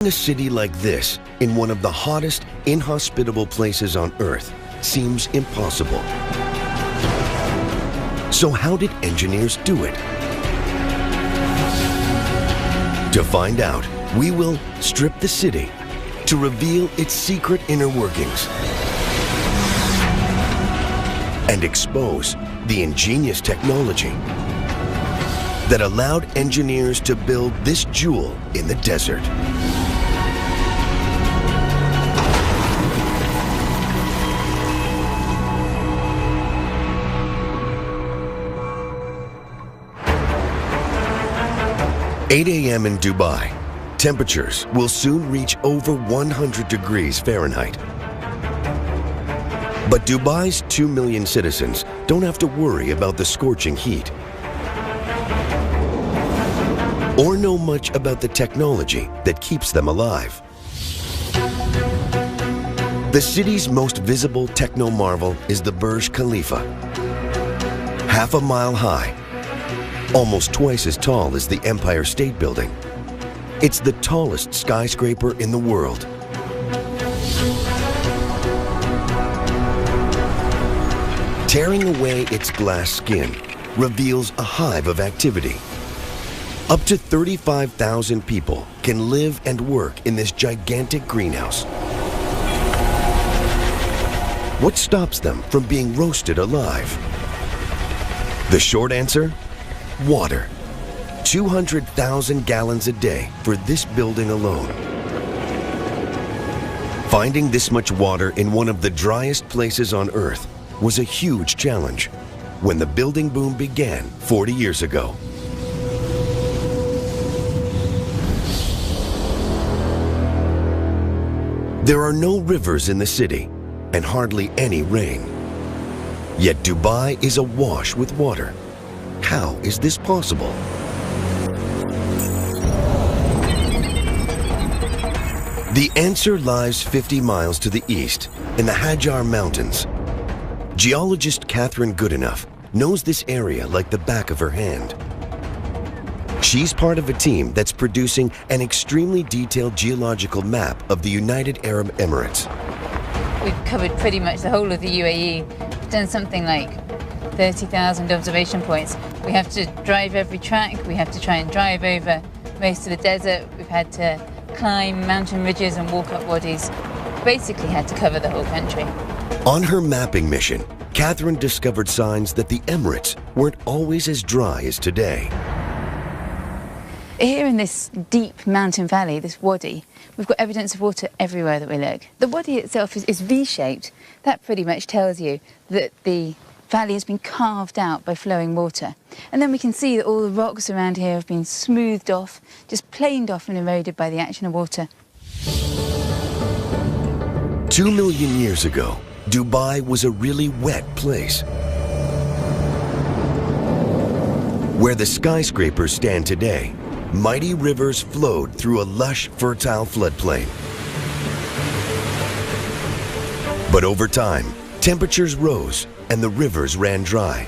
A city like this in one of the hottest, inhospitable places on Earth seems impossible. So how did engineers do it? To find out, we will strip the city to reveal its secret inner workings and expose the ingenious technology that allowed engineers to build this jewel in the desert. "8 a.m. in Dubai. Temperatures will soon reach over 100 degrees Fahrenheit. But Dubai's 2 million citizens don't have to worry about the scorching heat or know much about the technology that keeps them alive. The city's most visible techno-marvel is the Burj Khalifa. Half a mile high, almost twice as tall as the Empire State Building. It's the tallest skyscraper in the world. Tearing away its glass skin reveals a hive of activity. Up to 35,000 people can live and work in this gigantic greenhouse. What stops them from being roasted alive? The short answer? Water. 200,000 gallons a day for this building alone. Finding this much water in one of the driest places on Earth was a huge challenge when the building boom began 40 years ago. There are no rivers in the city and hardly any rain. Yet Dubai is awash with water. How is this possible? The answer lies 50 miles to the east in the Hajar Mountains. Geologist Catherine Goodenough knows this area like the back of her hand. She's part of a team that's producing an extremely detailed geological map of the United Arab Emirates. We've covered pretty much the whole of the UAE. We've done something like 30,000 observation points. We have to drive every track, we have to try and drive over most of the desert, we've had to climb mountain ridges and walk up wadis. Basically had to cover the whole country. On her mapping mission, Catherine discovered signs that the Emirates weren't always as dry as today. Here in this deep mountain valley, this wadi, we've got evidence of water everywhere that we look. The wadi itself is V-shaped. That pretty much tells you that the valley has been carved out by flowing water. And then we can see that all the rocks around here have been smoothed off, just planed off and eroded by the action of water. 2 million years ago, Dubai was a really wet place. Where the skyscrapers stand today, mighty rivers flowed through a lush, fertile floodplain. But over time, temperatures rose and the rivers ran dry.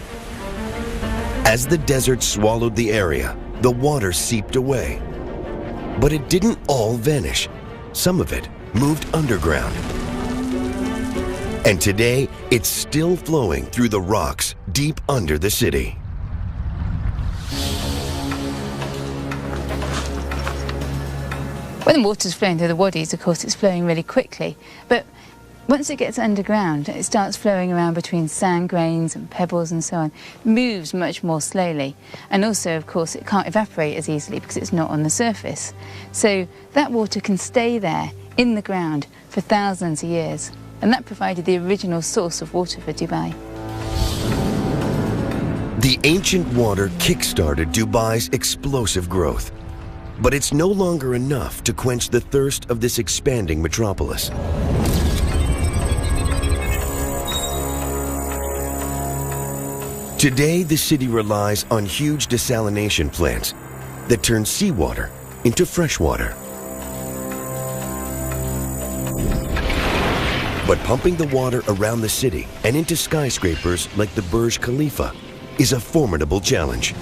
As the desert swallowed the area, the water seeped away. But it didn't all vanish. Some of it moved underground. And today, it's still flowing through the rocks deep under the city. When the water's flowing through the wadis, of course, it's flowing really quickly. But once it gets underground, it starts flowing around between sand grains and pebbles and so on. It moves much more slowly. And also, of course, it can't evaporate as easily because it's not on the surface. So that water can stay there in the ground for thousands of years. And that provided the original source of water for Dubai. The ancient water kick-started Dubai's explosive growth. But it's no longer enough to quench the thirst of this expanding metropolis. Today, the city relies on huge desalination plants that turn seawater into fresh water. But pumping the water around the city and into skyscrapers like the Burj Khalifa is a formidable challenge.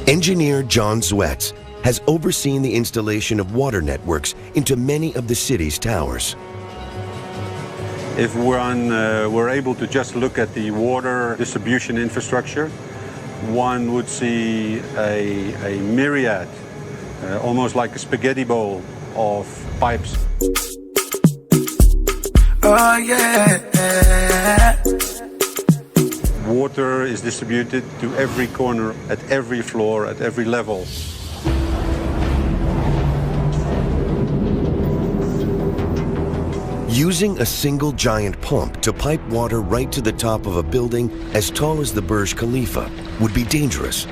Engineer John Zwetz has overseen the installation of water networks into many of the city's towers. If we're able to just look at the water distribution infrastructure, one would see a myriad, almost like a spaghetti bowl of pipes. Oh yeah. Water is distributed to every corner, at every floor, at every level. Using a single giant pump to pipe water right to the top of a building as tall as the Burj Khalifa would be dangerous.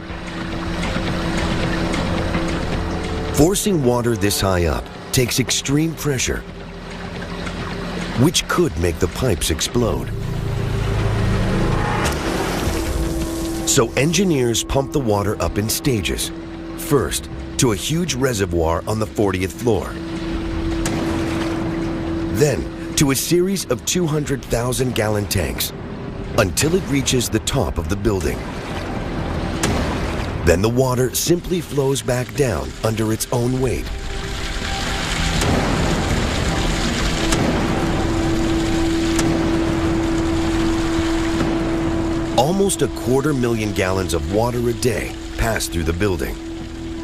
Forcing water this high up takes extreme pressure, which could make the pipes explode. So engineers pump the water up in stages. First, to a huge reservoir on the 40th floor. Then, to a series of 200,000-gallon tanks, until it reaches the top of the building. Then the water simply flows back down under its own weight. Almost 250,000 gallons of water a day pass through the building,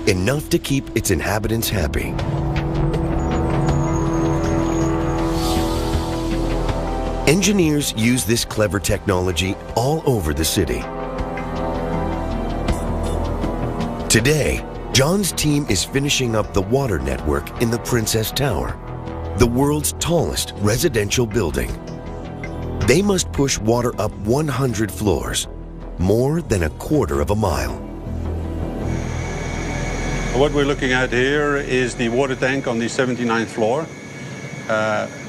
enough to keep its inhabitants happy. Engineers use this clever technology all over the city. Today, John's team is finishing up the water network in the Princess Tower, the world's tallest residential building. They must push water up 100 floors, more than 1/4 of a mile. What we're looking at here is the water tank on the 79th floor.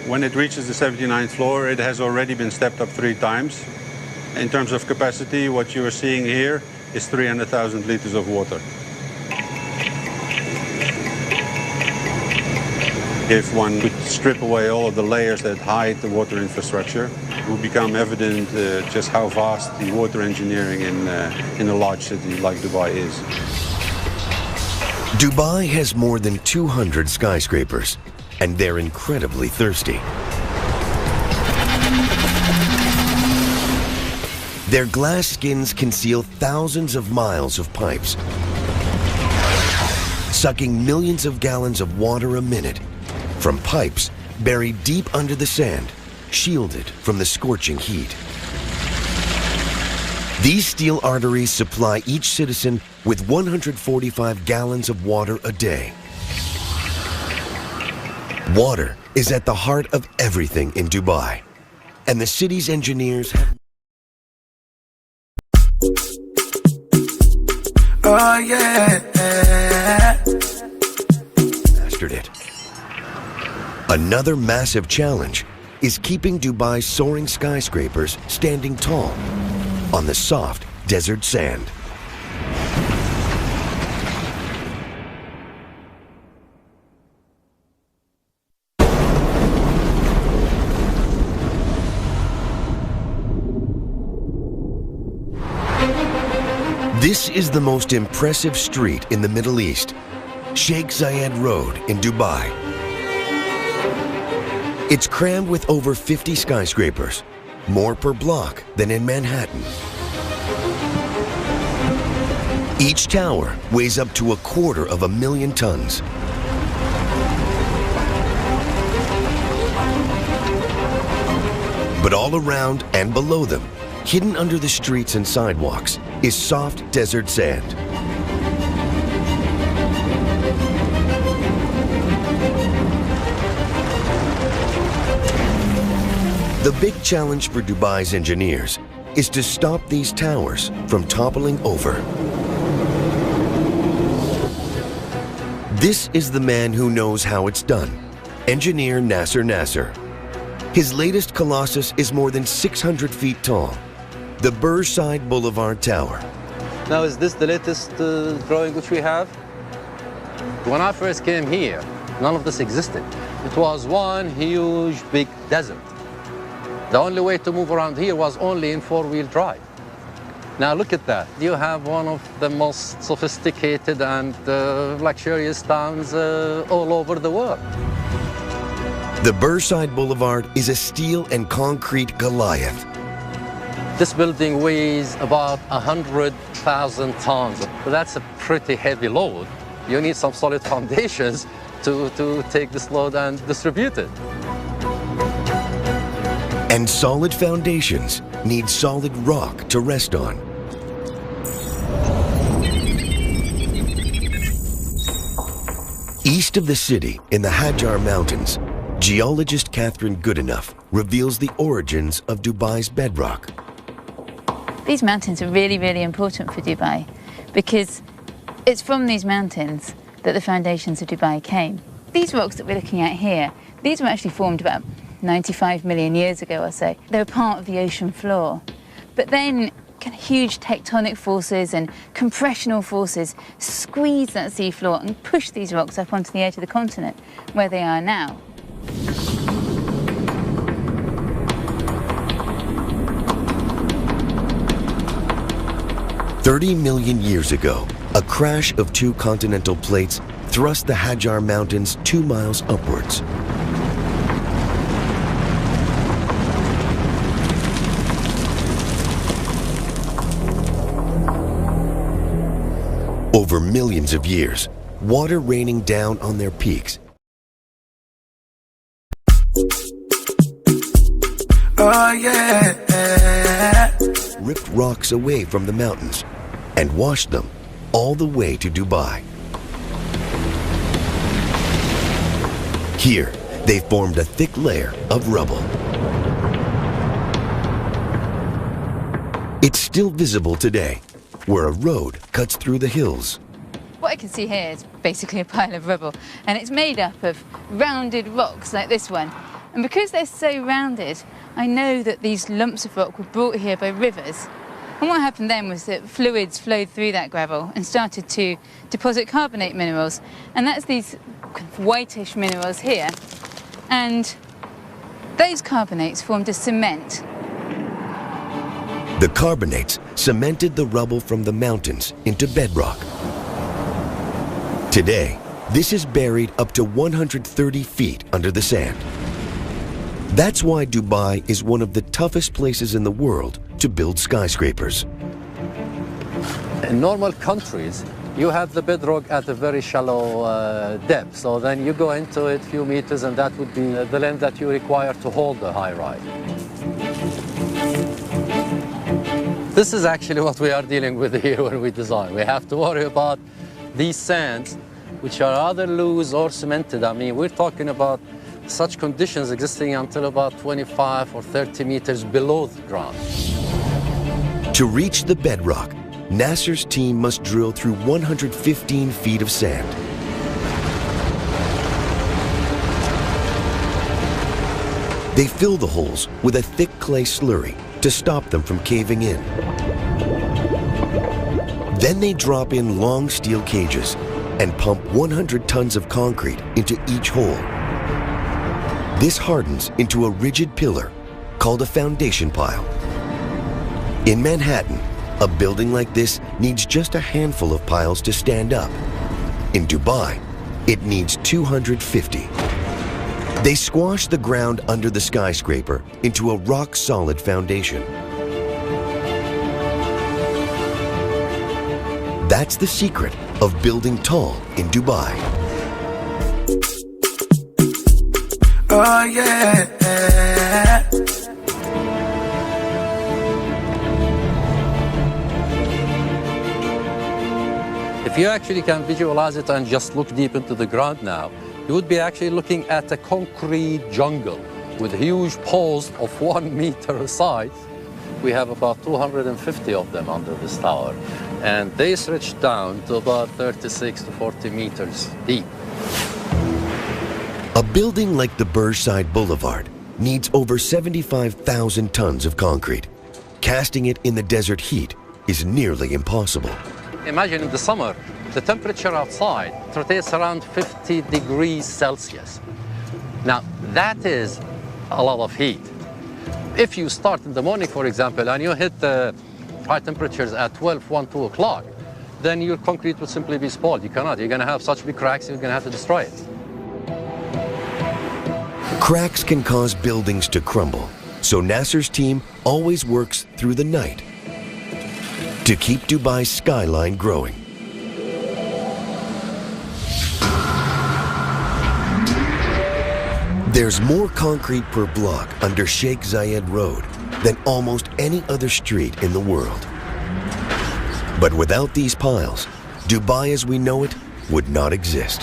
When it reaches the 79th floor, it has already been stepped up 3 times. In terms of capacity, what you are seeing here is 300,000 liters of water. If one could strip away all of the layers that hide the water infrastructure, it will become evident just how vast the water engineering in a large city like Dubai is. Dubai has more than 200 skyscrapers, and they're incredibly thirsty. Their glass skins conceal thousands of miles of pipes, sucking millions of gallons of water a minute from pipes buried deep under the sand, shielded from the scorching heat. These steel arteries supply each citizen with 145 gallons of water a day. Water is at the heart of everything in Dubai, and the city's engineers have mastered it. Another massive challenge is keeping Dubai's soaring skyscrapers standing tall on the soft desert sand. This is the most impressive street in the Middle East, Sheikh Zayed Road in Dubai. It's crammed with over 50 skyscrapers, more per block than in Manhattan. Each tower weighs up to 250,000 tons. But all around and below them, hidden under the streets and sidewalks, is soft desert sand. The big challenge for Dubai's engineers is to stop these towers from toppling over. This is the man who knows how it's done, engineer Nasser. His latest colossus is more than 600 feet tall, the Burj Side Boulevard Tower. Now, is this the latest drawing which we have? When I first came here, none of this existed. It was one huge, big desert. The only way to move around here was only in 4-wheel drive. Now look at that. You have one of the most sophisticated and luxurious towns all over the world. The Burnside Boulevard is a steel and concrete Goliath. This building weighs about 100,000 tons. But that's a pretty heavy load. You need some solid foundations to take this load and distribute it. And solid foundations need solid rock to rest on. East of the city, in the Hajar Mountains, geologist Catherine Goodenough reveals the origins of Dubai's bedrock. These mountains are really, really important for Dubai because it's from these mountains that the foundations of Dubai came. These rocks that we're looking at here, these were actually formed about 95 million years ago or so. They were part of the ocean floor. But then kind of huge tectonic forces and compressional forces squeezed that seafloor and pushed these rocks up onto the edge of the continent, where they are now. "30 million years ago, a crash of two continental plates thrust the Hajar Mountains 2 miles upwards. Over millions of years, water raining down on their peaks Oh yeah. ripped rocks away from the mountains and washed them all the way to Dubai. Here, they formed a thick layer of rubble. It's still visible today, where a road cuts through the hills. What I can see here is basically a pile of rubble, and it's made up of rounded rocks like this one. And because they're so rounded, I know that these lumps of rock were brought here by rivers. And what happened then was that fluids flowed through that gravel and started to deposit carbonate minerals. And that's these kind of whitish minerals here. And those carbonates formed a cement. The carbonates cemented the rubble from the mountains into bedrock. Today, this is buried up to 130 feet under the sand. That's why Dubai is one of the toughest places in the world to build skyscrapers. In normal countries, you have the bedrock at a very shallow depth. So then you go into it a few meters, and that would be the length that you require to hold the high rise. This is actually what we are dealing with here when we design. We have to worry about these sands, which are either loose or cemented. I mean, we're talking about such conditions existing until about 25 or 30 meters below the ground. To reach the bedrock, Nasser's team must drill through 115 feet of sand. They fill the holes with a thick clay slurry to stop them from caving in. Then they drop in long steel cages and pump 100 tons of concrete into each hole. This hardens into a rigid pillar called a foundation pile. In Manhattan, a building like this needs just a handful of piles to stand up. In Dubai, it needs 250. They squash the ground under the skyscraper into a rock-solid foundation. That's the secret of building tall in Dubai. Oh yeah. If you actually can visualize it and just look deep into the ground now, you would be actually looking at a concrete jungle with huge poles of 1 meter size. We have about 250 of them under this tower, and they stretch down to about 36 to 40 meters deep. A building like the Burnside Boulevard needs over 75,000 tons of concrete. Casting it in the desert heat is nearly impossible. Imagine in the summer, the temperature outside rotates around 50 degrees Celsius. Now, that is a lot of heat. If you start in the morning, for example, and you hit high temperatures at 12, 1, 2 o'clock, then your concrete will simply be spoiled. You cannot. You're going to have such big cracks, you're going to have to destroy it. Cracks can cause buildings to crumble, so Nasser's team always works through the night to keep Dubai's skyline growing. There's more concrete per block under Sheikh Zayed Road than almost any other street in the world. But without these piles, Dubai as we know it would not exist.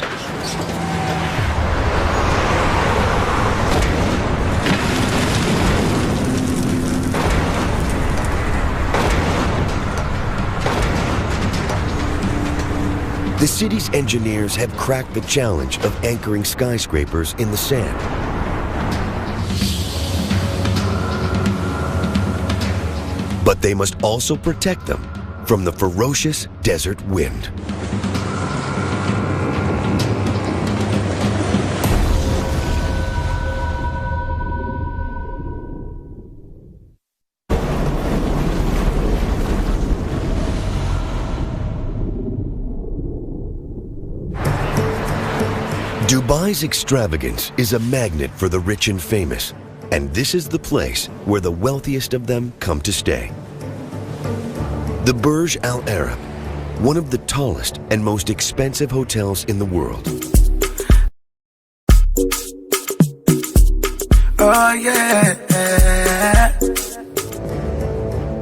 The city's engineers have cracked the challenge of anchoring skyscrapers in the sand. But they must also protect them from the ferocious desert wind. Dubai's extravagance is a magnet for the rich and famous, and this is the place where the wealthiest of them come to stay. The Burj Al Arab, one of the tallest and most expensive hotels in the world. Oh yeah.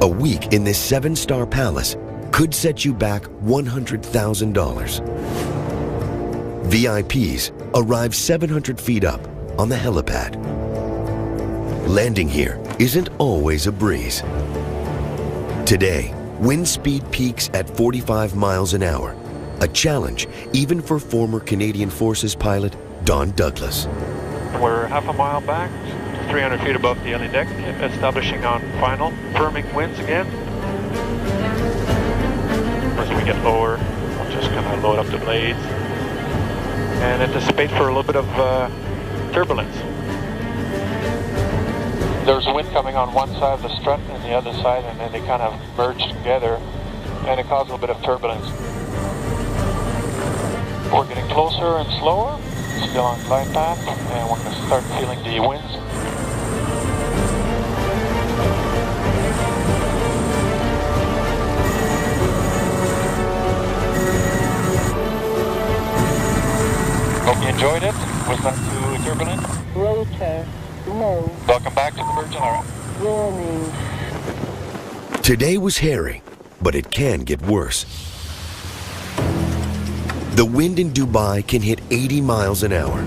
A week in this 7-star palace could set you back $100,000. VIPs arrive 700 feet up on the helipad. Landing here isn't always a breeze. Today, wind speed peaks at 45 miles an hour, a challenge even for former Canadian Forces pilot Don Douglas. We're half a mile back, 300 feet above the alien deck, establishing on final, firming winds again. As we get lower, I'm just going to load up the blades and anticipate for a little bit of turbulence. There's wind coming on one side of the strut and the other side, and then they kind of merge together, and it causes a little bit of turbulence. We're getting closer and slower, still on glide path, and we're going to start feeling the winds. Hope you enjoyed it. Was that too turbulent? Rotor, no. Welcome back to the Burj Al Arab. Warning. Today was hairy, but it can get worse. The wind in Dubai can hit 80 miles an hour.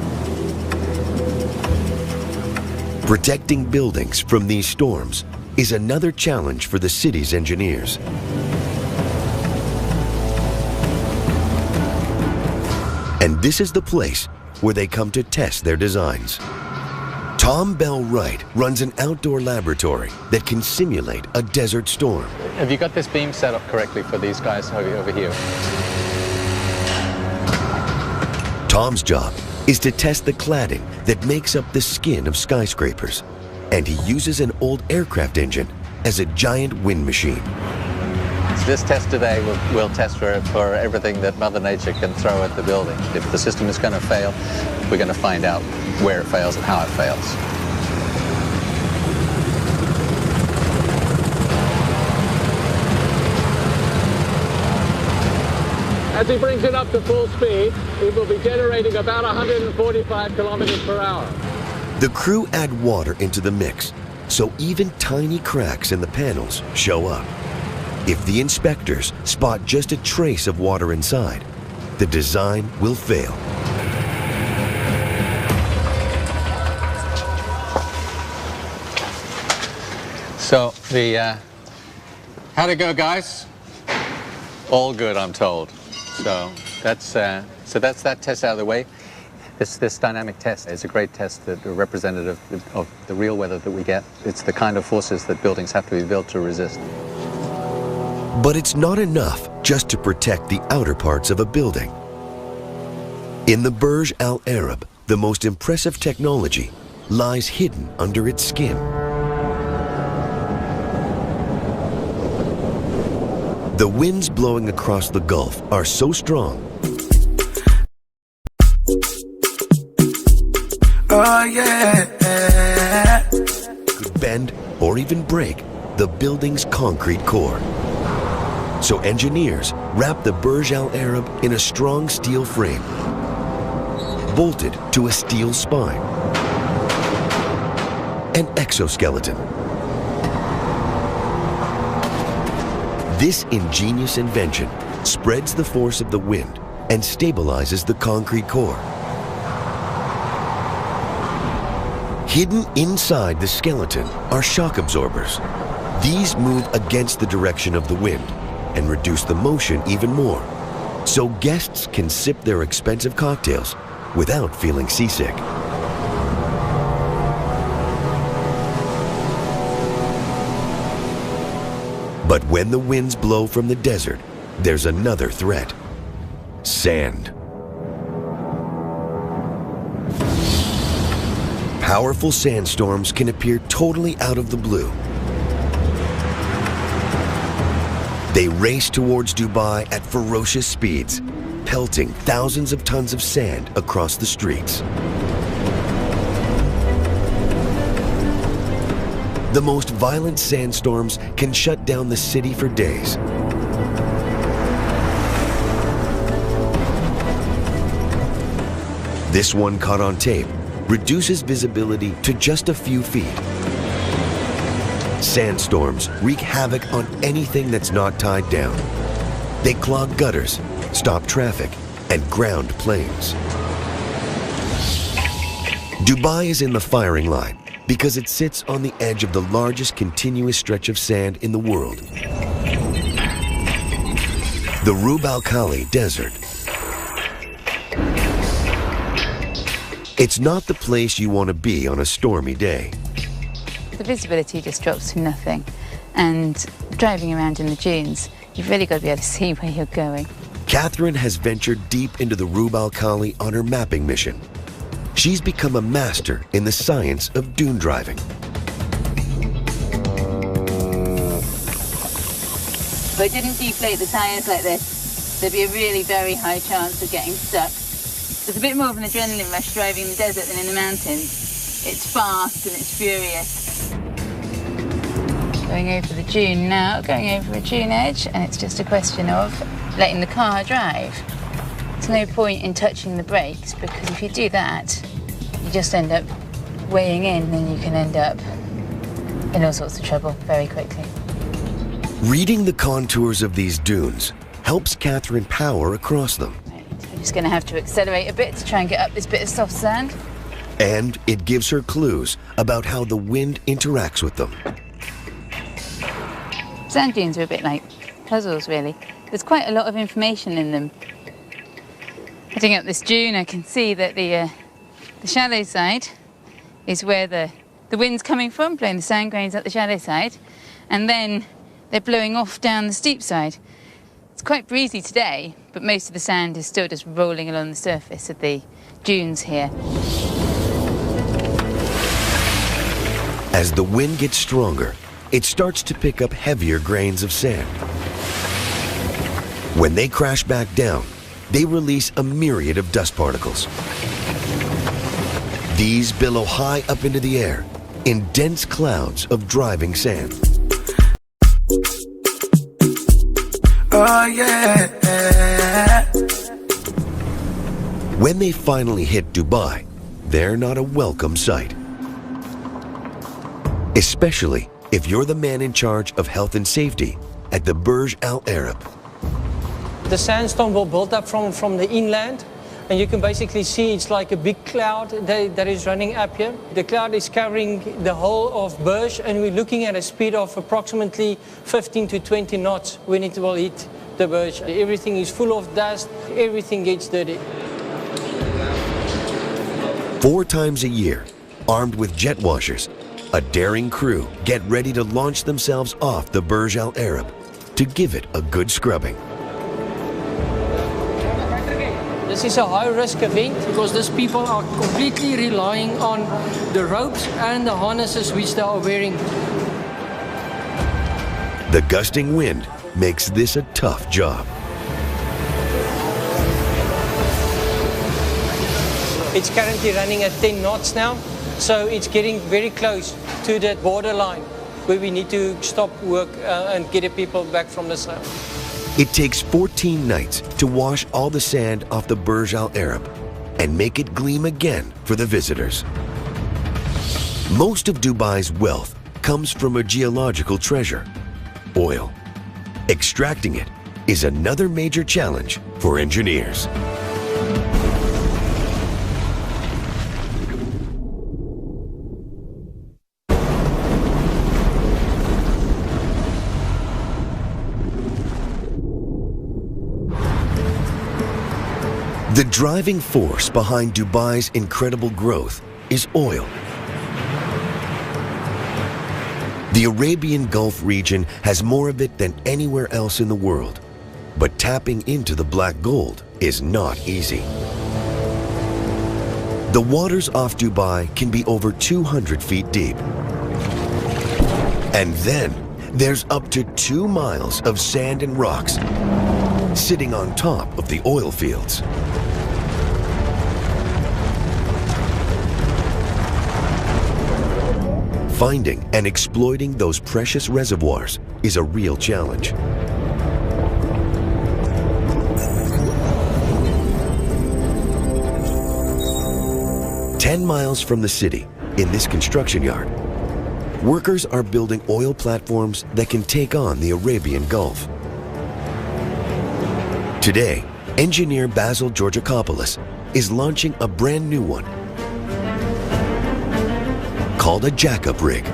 Protecting buildings from these storms is another challenge for the city's engineers. And this is the place where they come to test their designs. Tom Bell Wright runs an outdoor laboratory that can simulate a desert storm. Have you got this beam set up correctly for these guys over here? Tom's job is to test the cladding that makes up the skin of skyscrapers, and he uses an old aircraft engine as a giant wind machine. So this test today will test for everything that Mother Nature can throw at the building. If the system is going to fail, we're going to find out where it fails and how it fails. As he brings it up to full speed, it will be generating about 145 kilometers per hour. The crew add water into the mix, so even tiny cracks in the panels show up. If the inspectors spot just a trace of water inside, the design will fail. So how'd it go, guys? All good, I'm told. So that's that test out of the way. This dynamic test is a great test, that are representative of the real weather that we get. It's the kind of forces that buildings have to be built to resist. But it's not enough just to protect the outer parts of a building. In the Burj Al Arab, the most impressive technology lies hidden under its skin. The winds blowing across the Gulf are so strong Oh yeah. could bend or even break the building's concrete core. So engineers wrap the Burj Al Arab in a strong steel frame, bolted to a steel spine, an exoskeleton. This ingenious invention spreads the force of the wind and stabilizes the concrete core. Hidden inside the skeleton are shock absorbers. These move against the direction of the wind and reduce the motion even more, so guests can sip their expensive cocktails without feeling seasick. But when the winds blow from the desert, there's another threat: sand. Powerful sandstorms can appear totally out of the blue. They race towards Dubai at ferocious speeds, pelting thousands of tons of sand across the streets. The most violent sandstorms can shut down the city for days. This one, caught on tape, reduces visibility to just a few feet. Sandstorms wreak havoc on anything that's not tied down. They clog gutters, stop traffic, and ground planes. Dubai is in the firing line because it sits on the edge of the largest continuous stretch of sand in the world, the Rub Al Khali Desert. It's not the place you want to be on a stormy day. The visibility just drops to nothing, and driving around in the dunes, you've really got to be able to see where you're going. Catherine has ventured deep into the Rub Al Khali on her mapping mission. She's become a master in the science of dune driving. If I didn't deflate the tyres like this, there'd be a really very high chance of getting stuck. There's a bit more of an adrenaline rush driving in the desert than in the mountains. It's fast and it's furious. Going over the dune now, going over a dune edge, and it's just a question of letting the car drive. There's no point in touching the brakes, because if you do that, you just end up weighing in, and you can end up in all sorts of trouble very quickly. Reading the contours of these dunes helps Catherine power across them. I'm just going to have to accelerate a bit to try and get up this bit of soft sand. And it gives her clues about how the wind interacts with them. Sand dunes are a bit like puzzles, really. There's quite a lot of information in them. Heading up this dune, I can see that the shallow side is where the wind's coming from, blowing the sand grains up the shallow side, and then they're blowing off down the steep side. It's quite breezy today, but most of the sand is still just rolling along the surface of the dunes here. As the wind gets stronger, it starts to pick up heavier grains of sand. When they crash back down, they release a myriad of dust particles. These billow high up into the air in dense clouds of driving sand. Oh yeah. When they finally hit Dubai, they're not a welcome sight. Especially if you're the man in charge of health and safety at the Burj Al Arab. The sandstone will build up from the inland, and you can basically see it's like a big cloud that is running up here. The cloud is covering the whole of Burj, and we're looking at a speed of approximately 15 to 20 knots when it will hit the Burj. Everything is full of dust, everything gets dirty. 4 times a year, armed with jet washers, a daring crew get ready to launch themselves off the Burj Al Arab to give it a good scrubbing. This is a high-risk event because these people are completely relying on the ropes and the harnesses which they are wearing. The gusting wind makes this a tough job. It's currently running at 10 knots now, so it's getting very close to that borderline where we need to stop work and get the people back from the sail. It takes 14 nights to wash all the sand off the Burj Al Arab and make it gleam again for the visitors. Most of Dubai's wealth comes from a geological treasure, oil. Extracting it is another major challenge for engineers. The driving force behind Dubai's incredible growth is oil. The Arabian Gulf region has more of it than anywhere else in the world, but tapping into the black gold is not easy. The waters off Dubai can be over 200 feet deep. And then there's up to 2 miles of sand and rocks sitting on top of the oil fields. Finding and exploiting those precious reservoirs is a real challenge. "10 miles from the city, in this construction yard, workers are building oil platforms that can take on the Arabian Gulf. Today, engineer Basil Georgakopoulos is launching a brand new one called a jack-up rig.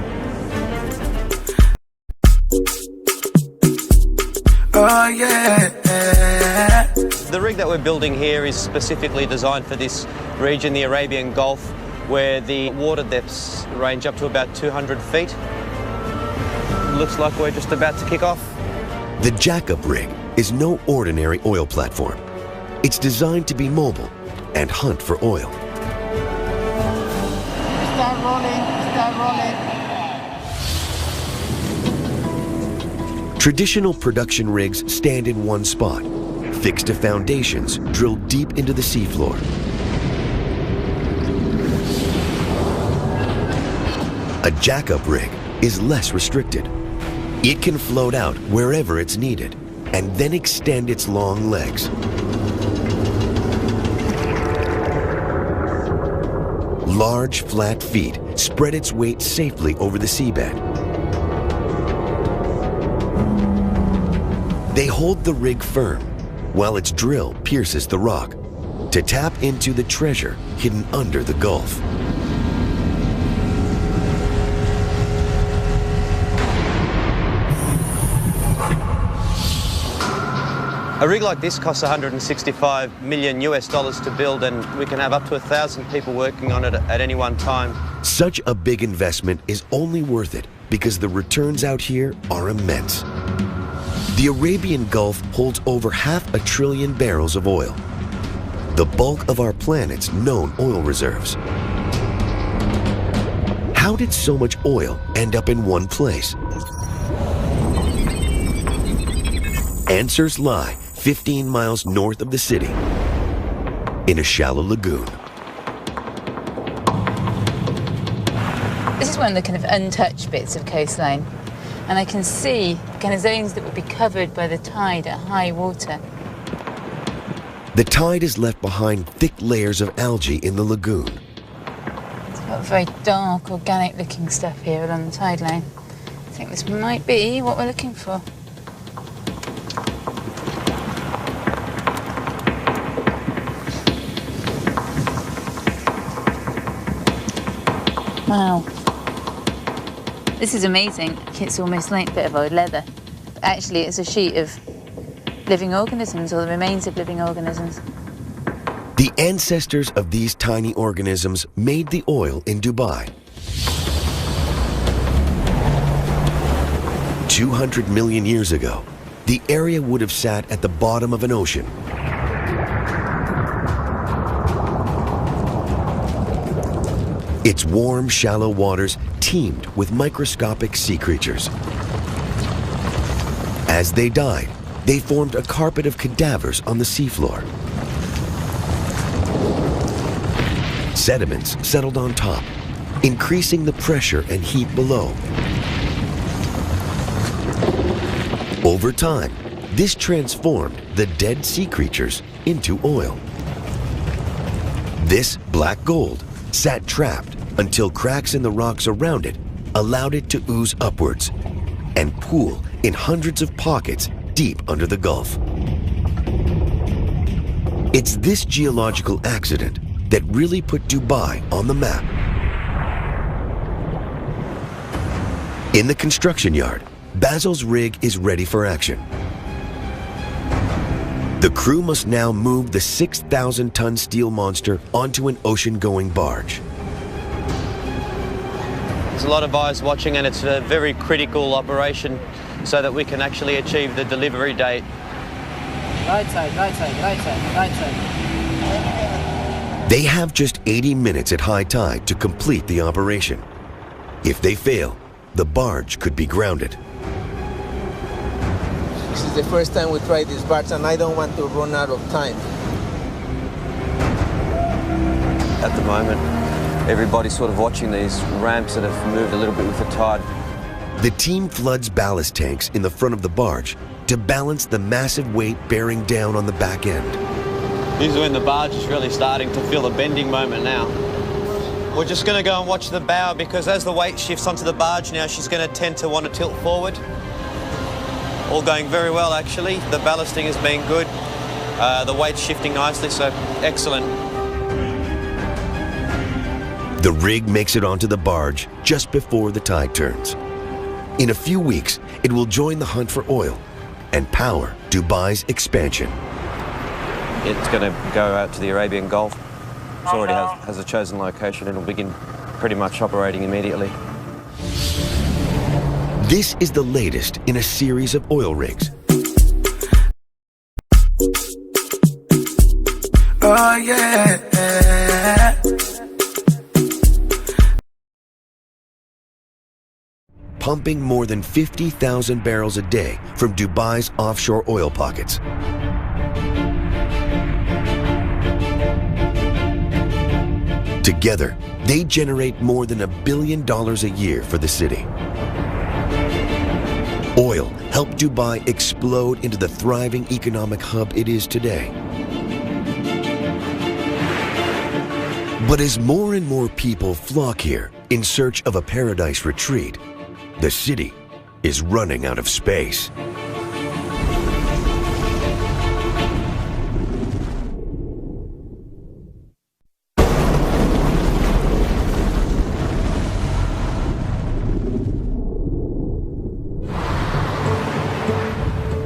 Oh yeah. The rig that we're building here is specifically designed for this region, the Arabian Gulf, where the water depths range up to about 200 feet. Looks like we're just about to kick off. The jack-up rig is no ordinary oil platform. It's designed to be mobile and hunt for oil. Start rolling, start rolling. Traditional production rigs stand in one spot, fixed to foundations drilled deep into the seafloor. A jack-up rig is less restricted. It can float out wherever it's needed and then extend its long legs. Large, flat feet spread its weight safely over the seabed. They hold the rig firm while its drill pierces the rock to tap into the treasure hidden under the Gulf. A rig like this costs $165 million to build, and we can have up to 1,000 people working on it at any one time. Such a big investment is only worth it because the returns out here are immense. The Arabian Gulf holds over 500 billion barrels of oil, the bulk of our planet's known oil reserves. How did so much oil end up in one place? Answers lie 15 miles north of the city, in a shallow lagoon. This is one of the kind of untouched bits of coastline, and I can see kind of zones that would be covered by the tide at high water. The tide has left behind thick layers of algae in the lagoon. It's got very dark, organic-looking stuff here along the tide line. I think this might be what we're looking for. Wow. This is amazing. It's almost like a bit of old leather. But actually, it's a sheet of living organisms, or the remains of living organisms. The ancestors of these tiny organisms made the oil in Dubai. 200 million years ago, the area would have sat at the bottom of an ocean. Its warm, shallow waters teemed with microscopic sea creatures. As they died, they formed a carpet of cadavers on the seafloor. Sediments settled on top, increasing the pressure and heat below. Over time, this transformed the dead sea creatures into oil. This black gold sat trapped until cracks in the rocks around it allowed it to ooze upwards and pool in hundreds of pockets deep under the Gulf. It's this geological accident that really put Dubai on the map. In the construction yard, Basil's rig is ready for action. The crew must now move the 6,000-ton steel monster onto an ocean-going barge. There's a lot of eyes watching, and it's a very critical operation so that we can actually achieve the delivery date. Right side, right side, right side, right side. They have just 80 minutes at high tide to complete the operation. If they fail, the barge could be grounded. This is the first time we try this barge, and I don't want to run out of time. At the moment, everybody's sort of watching these ramps that have moved a little bit with the tide. The team floods ballast tanks in the front of the barge to balance the massive weight bearing down on the back end. This is when the barge is really starting to feel a bending moment now. We're just going to go and watch the bow, because as the weight shifts onto the barge now, she's going to tend to want to tilt forward. All going very well, actually. The ballasting has been good. The weight's shifting nicely, so excellent. The rig makes it onto the barge just before the tide turns. In a few weeks, it will join the hunt for oil and power Dubai's expansion. It's going to go out to the Arabian Gulf. It already has a chosen location and will begin pretty much operating immediately. This is the latest in a series of oil rigs. Oh yeah. Pumping more than 50,000 barrels a day from Dubai's offshore oil pockets. Together, they generate more than $1 billion a year for the city. Oil helped Dubai explode into the thriving economic hub it is today. But as more and more people flock here in search of a paradise retreat, the city is running out of space.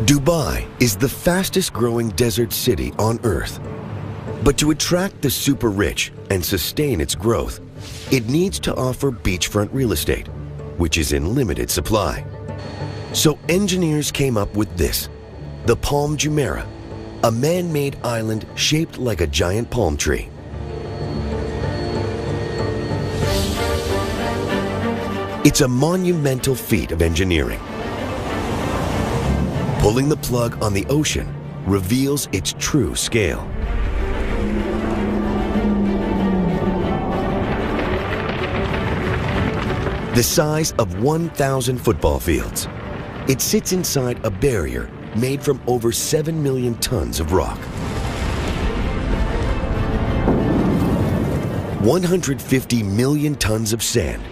Dubai is the fastest growing desert city on Earth. But to attract the super rich and sustain its growth, it needs to offer beachfront real estate, which is in limited supply. So engineers came up with this, the Palm Jumeirah, a man-made island shaped like a giant palm tree. It's a monumental feat of engineering. Pulling the plug on the ocean reveals its true scale. The size of 1,000 football fields. It sits inside a barrier made from over 7 million tons of rock. 150 million tons of sand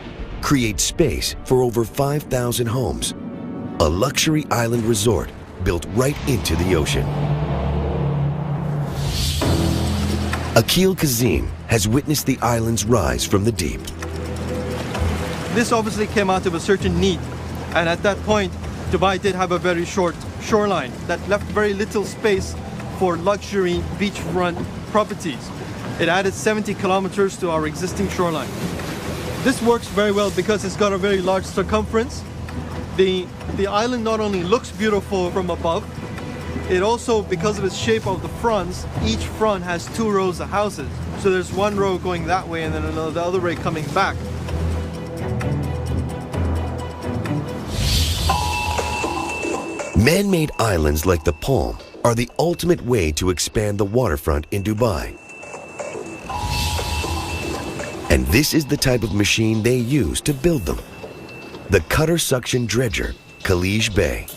create space for over 5,000 homes. A luxury island resort built right into the ocean. Akil Kazim has witnessed the island's rise from the deep. This obviously came out of a certain need, and at that point Dubai did have a very short shoreline that left very little space for luxury beachfront properties. It added 70 kilometers to our existing shoreline. This works very well because it's got a very large circumference. The island not only looks beautiful from above, it also, because of its shape of the fronts, each front has 2 rows of houses. So there's one row going that way and then the other way coming back. Man-made islands like the Palm are the ultimate way to expand the waterfront in Dubai. And this is the type of machine they use to build them. The cutter suction dredger, Khalij Bey.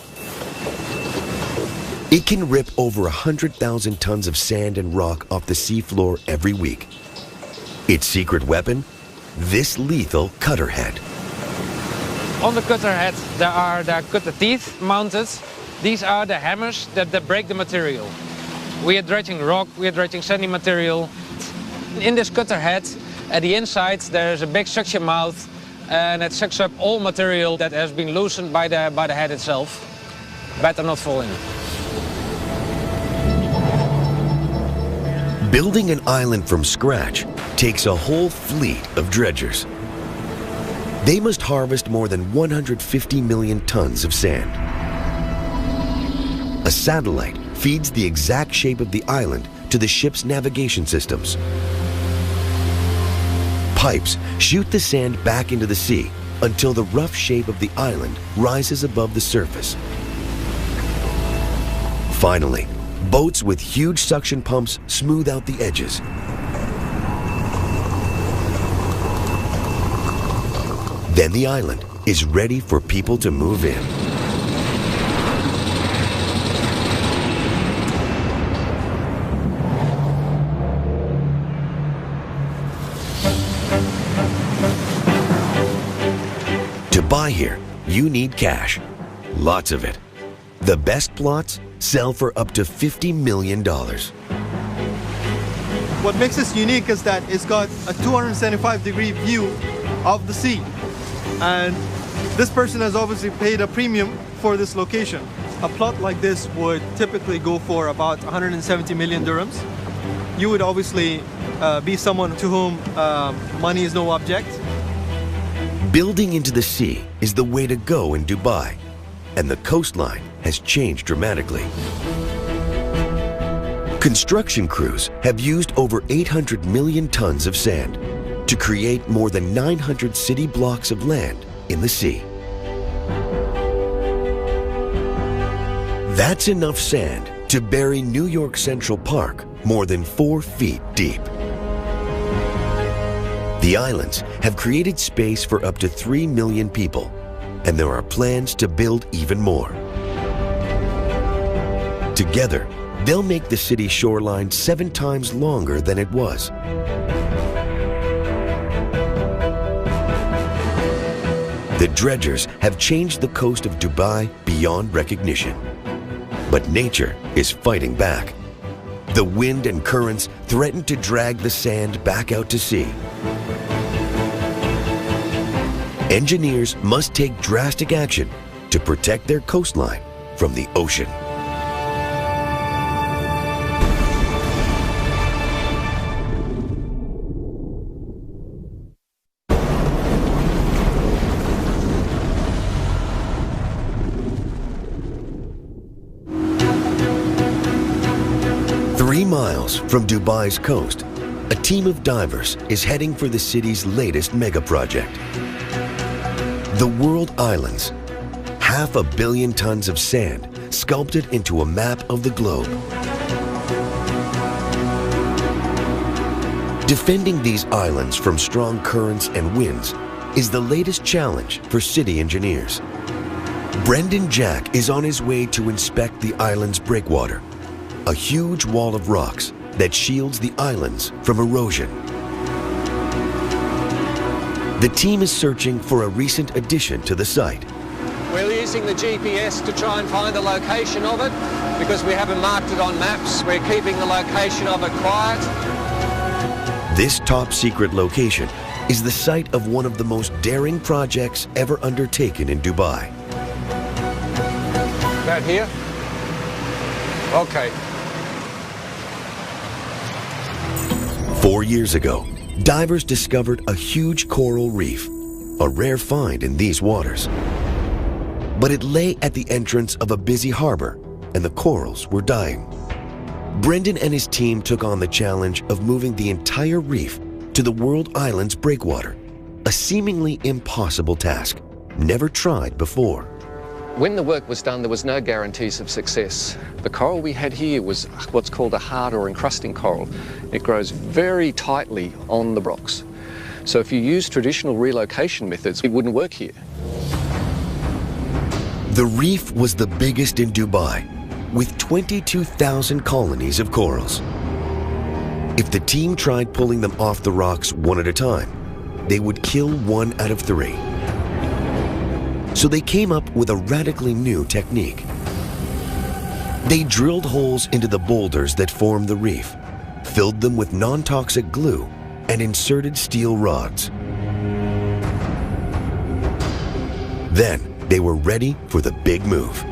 It can rip over 100,000 tons of sand and rock off the seafloor every week. Its secret weapon? This lethal cutter head. On the cutter head, there are cutter teeth mounted. These are the hammers that break the material. We are dredging rock, we are dredging sandy material. In this cutter head, at the inside, there's a big suction mouth, and it sucks up all material that has been loosened by the head itself. Better not fall in. Building an island from scratch takes a whole fleet of dredgers. They must harvest more than 150 million tons of sand. A satellite feeds the exact shape of the island to the ship's navigation systems. Pipes shoot the sand back into the sea until the rough shape of the island rises above the surface. Finally, boats with huge suction pumps smooth out the edges. Then the island is ready for people to move in. To buy here, you need cash. Lots of it. The best plots sell for up to $50 million. What makes this unique is that it's got a 275-degree view of the sea. And this person has obviously paid a premium for this location. A plot like this would typically go for about 170 million dirhams. You would obviously be someone to whom money is no object. Building into the sea is the way to go in Dubai, and the coastline has changed dramatically. Construction crews have used over 800 million tons of sand to create more than 900 city blocks of land in the sea. That's enough sand to bury New York Central Park more than 4 feet deep. The islands have created space for up to 3 million people, and there are plans to build even more. Together, they'll make the city's shoreline 7 times longer than it was. The dredgers have changed the coast of Dubai beyond recognition. But nature is fighting back. The wind and currents threaten to drag the sand back out to sea. Engineers must take drastic action to protect their coastline from the ocean. Miles from Dubai's coast, a team of divers is heading for the city's latest mega project. The World Islands, 500 million tons of sand sculpted into a map of the globe. Defending these islands from strong currents and winds is the latest challenge for city engineers. Brendan Jack is on his way to inspect the island's breakwater, a huge wall of rocks that shields the islands from erosion. The team is searching for a recent addition to the site. We're using the GPS to try and find the location of it because we haven't marked it on maps. We're keeping the location of it quiet. This top-secret location is the site of one of the most daring projects ever undertaken in Dubai. About here? Okay. 4 years ago, divers discovered a huge coral reef, a rare find in these waters. But it lay at the entrance of a busy harbor, and the corals were dying. Brendan and his team took on the challenge of moving the entire reef to the World Islands breakwater, a seemingly impossible task, never tried before. When the work was done, there was no guarantees of success. The coral we had here was what's called a hard or encrusting coral. It grows very tightly on the rocks. So if you use traditional relocation methods, it wouldn't work here. The reef was the biggest in Dubai, with 22,000 colonies of corals. If the team tried pulling them off the rocks one at a time, they would kill 1 out of 3. So they came up with a radically new technique. They drilled holes into the boulders that formed the reef, filled them with non-toxic glue, and inserted steel rods. Then they were ready for the big move.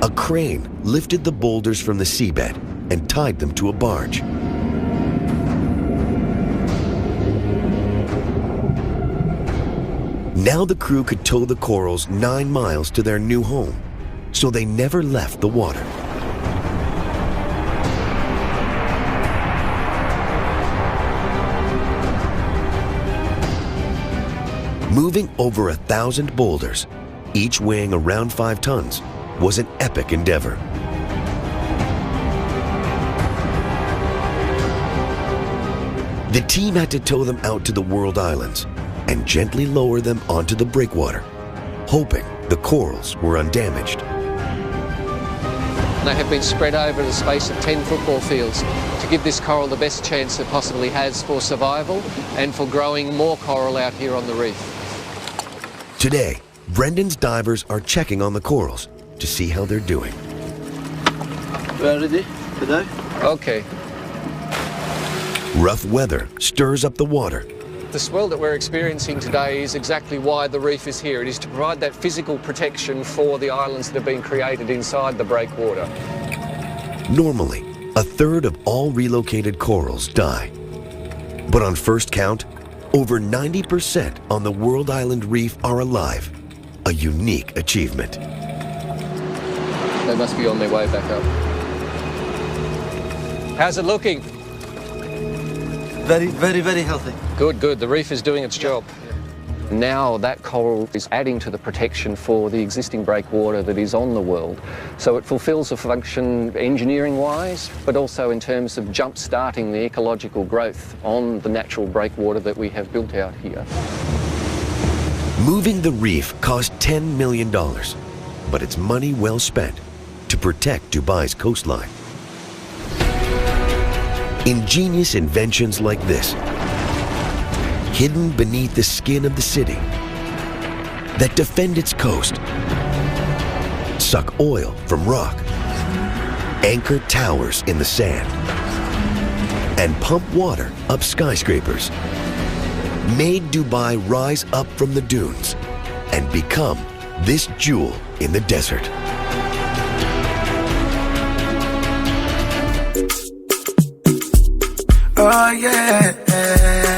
A crane lifted the boulders from the seabed and tied them to a barge. Now the crew could tow the corals 9 miles to their new home, so they never left the water. Moving over 1,000 boulders, each weighing around 5 tons, was an epic endeavor. The team had to tow them out to the World Islands and gently lower them onto the breakwater, hoping the corals were undamaged. They have been spread over the space of 10 football fields to give this coral the best chance it possibly has for survival and for growing more coral out here on the reef. Today, Brendan's divers are checking on the corals to see how they're doing. We're ready to dive? Okay. Rough weather stirs up the water. The swell that we're experiencing today is exactly why the reef is here. It is to provide that physical protection for the islands that have been created inside the breakwater. Normally, 1/3 of all relocated corals die. But on first count, over 90% on the World Island Reef are alive, a unique achievement. They must be on their way back up. How's it looking? Very, very, very healthy. Good, good. The reef is doing its job. Now that coral is adding to the protection for the existing breakwater that is on the world. So it fulfills a function engineering-wise, but also in terms of jump-starting the ecological growth on the natural breakwater that we have built out here. Moving the reef cost $10 million, but it's money well spent to protect Dubai's coastline. Ingenious inventions like this, hidden beneath the skin of the city, that defend its coast, suck oil from rock, anchor towers in the sand, and pump water up skyscrapers, made Dubai rise up from the dunes and become this jewel in the desert. Oh yeah.